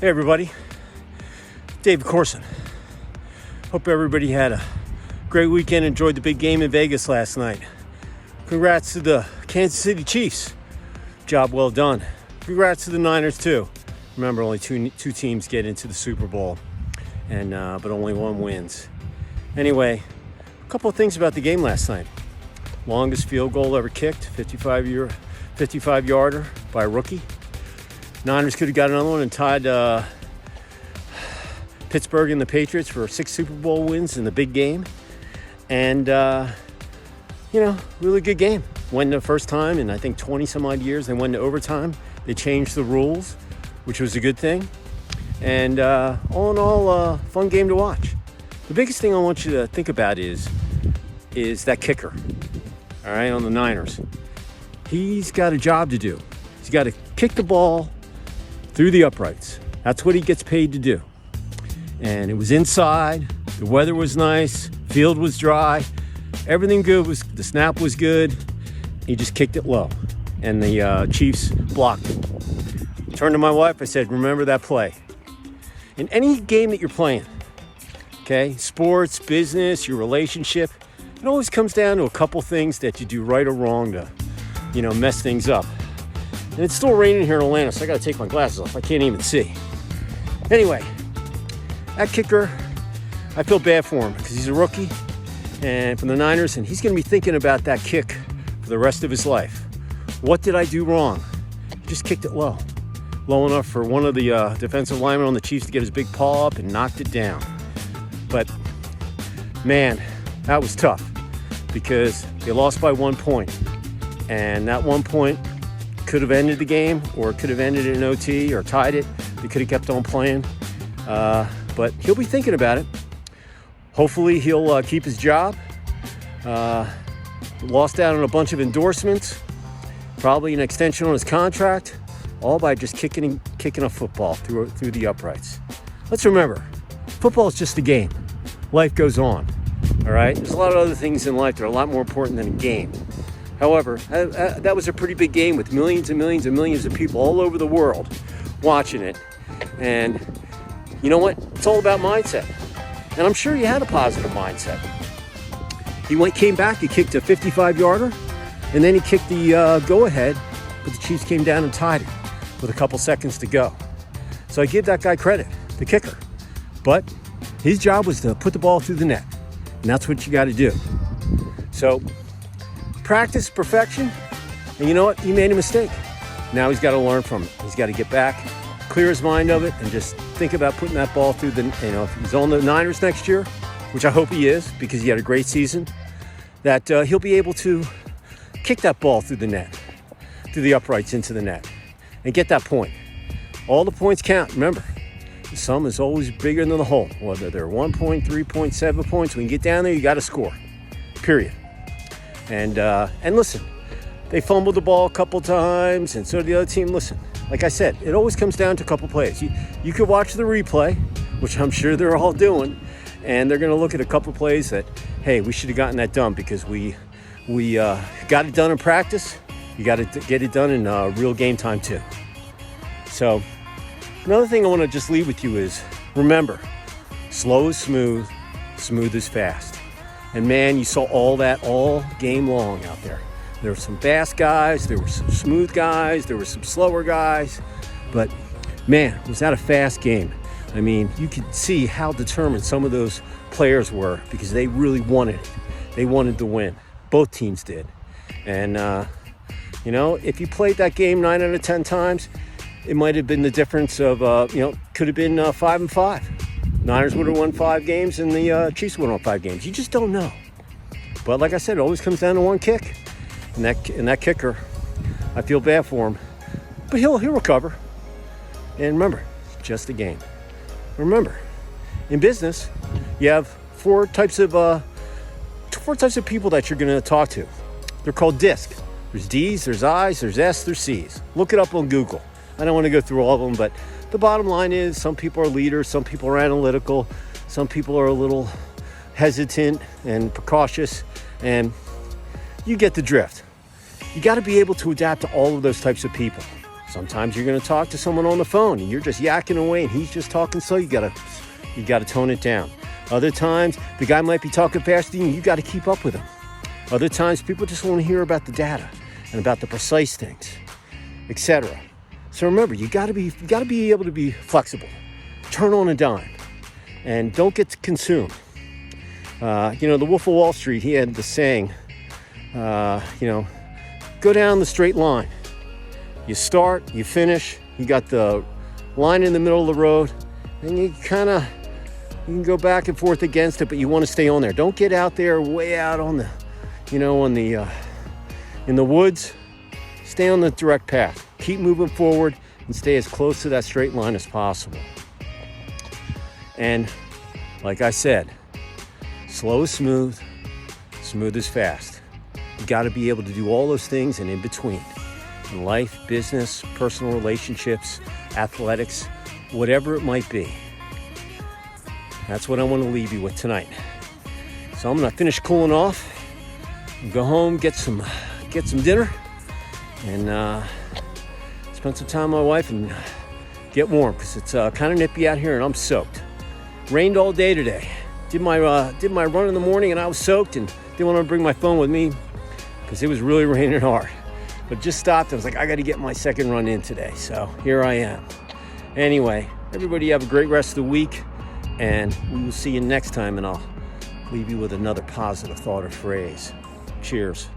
Hey everybody, David Corson. Hope everybody had a great weekend, enjoyed the big game in Vegas last night. Congrats to the Kansas City Chiefs. Job well done. Congrats to the Niners too. Remember, only two teams get into the Super Bowl, and but only one wins. Anyway, a couple of things about the game last night. Longest field goal ever kicked, 55-yarder by a rookie. Niners could have got another one and tied Pittsburgh and the Patriots for 6 Super Bowl wins in the big game. And, really good game. Went the first time in, I think, 20 some odd years. They went to overtime. They changed the rules, which was a good thing. And all in all, fun game to watch. The biggest thing I want you to think about is that kicker, all right, on the Niners. He's got a job to do. He's got to kick the ball through the uprights. That's what he gets paid to do. And it was inside, the weather was nice, field was dry, everything good, the snap was good. He just kicked it low, and the Chiefs blocked it. Turned to my wife, I said, remember that play. In any game that you're playing, okay, sports, business, your relationship, it always comes down to a couple things that you do right or wrong to, mess things up. And it's still raining here in Atlanta, so I gotta take my glasses off. I can't even see. Anyway, that kicker, I feel bad for him because he's a rookie and from the Niners, and he's gonna be thinking about that kick for the rest of his life. What did I do wrong? Just kicked it low enough for one of the defensive linemen on the Chiefs to get his big paw up and knocked it down. But man, that was tough because they lost by 1 point, and that 1 point could have ended the game, or it could have ended in OT or tied it. They could have kept on playing, but he'll be thinking about it. Hopefully he'll keep his job. Lost out on a bunch of endorsements, probably an extension on his contract, all by just kicking a football through the uprights. Let's remember, football is just a game. Life goes on, all right? There's a lot of other things in life that are a lot more important than a game. However, that was a pretty big game with millions and millions and millions of people all over the world watching it. And you know what? It's all about mindset. And I'm sure you had a positive mindset. He came back, he kicked a 55-yarder, and then he kicked the go-ahead, but the Chiefs came down and tied it with a couple seconds to go. So I give that guy credit, the kicker. But his job was to put the ball through the net, and that's what you got to do. So practice perfection, and you know what? He made a mistake. Now he's got to learn from it. He's got to get back, clear his mind of it, and just think about putting that ball through if he's on the Niners next year, which I hope he is because he had a great season, that he'll be able to kick that ball through the net, through the uprights into the net, and get that point. All the points count. Remember, the sum is always bigger than the whole. Whether they're 1 point, 3 points, 7 points, when you get down there, you got to score, period. And listen, they fumbled the ball a couple times, and so did the other team. Listen, like I said, it always comes down to a couple plays. You could watch the replay, which I'm sure they're all doing, and they're going to look at a couple plays that, hey, we should have gotten that done because we got it done in practice. You got to get it done in real game time too. So another thing I want to just leave with you is, remember, slow is smooth, smooth is fast. And man, you saw all that all game long out there. There were some fast guys, there were some smooth guys, there were some slower guys. But man, was that a fast game. I mean, you could see how determined some of those players were because they really wanted it. They wanted to win. Both teams did. And, if you played that game 9 out of 10 times, it might have been the difference of, could have been 5-5. Niners would have won 5 games and the Chiefs would have won 5 games. You just don't know. But like I said, it always comes down to one kick. And that kicker, I feel bad for him. But he'll recover. And remember, it's just a game. Remember, in business, you have four types of people that you're going to talk to. They're called DISC. There's D's, there's I's, there's S, there's C's. Look it up on Google. I don't want to go through all of them, but the bottom line is some people are leaders, some people are analytical, some people are a little hesitant and precautious, and you get the drift. You got to be able to adapt to all of those types of people. Sometimes you're going to talk to someone on the phone and you're just yakking away and he's just talking slow. You gotta tone it down. Other times the guy might be talking faster and you got to keep up with him. Other times people just want to hear about the data and about the precise things, etc. So remember, you got to be able to be flexible. Turn on a dime and don't get consumed. The Wolf of Wall Street, he had the saying, go down the straight line. You start, you finish, you got the line in the middle of the road, and you can go back and forth against it, but you want to stay on there. Don't get out there way out on the, in the woods. Stay on the direct path. Keep moving forward and stay as close to that straight line as possible. And like I said, slow is smooth, smooth is fast. You got to be able to do all those things and in between. In life, business, personal relationships, athletics, whatever it might be. That's what I want to leave you with tonight. So I'm going to finish cooling off, go home, get some dinner, and spend some time with my wife and get warm because it's kind of nippy out here and I'm soaked. Rained all day today. Did my run in the morning and I was soaked and didn't want to bring my phone with me because it was really raining hard. But just stopped. I was like, I got to get my second run in today. So here I am. Anyway, everybody have a great rest of the week. And we will see you next time. And I'll leave you with another positive thought or phrase. Cheers.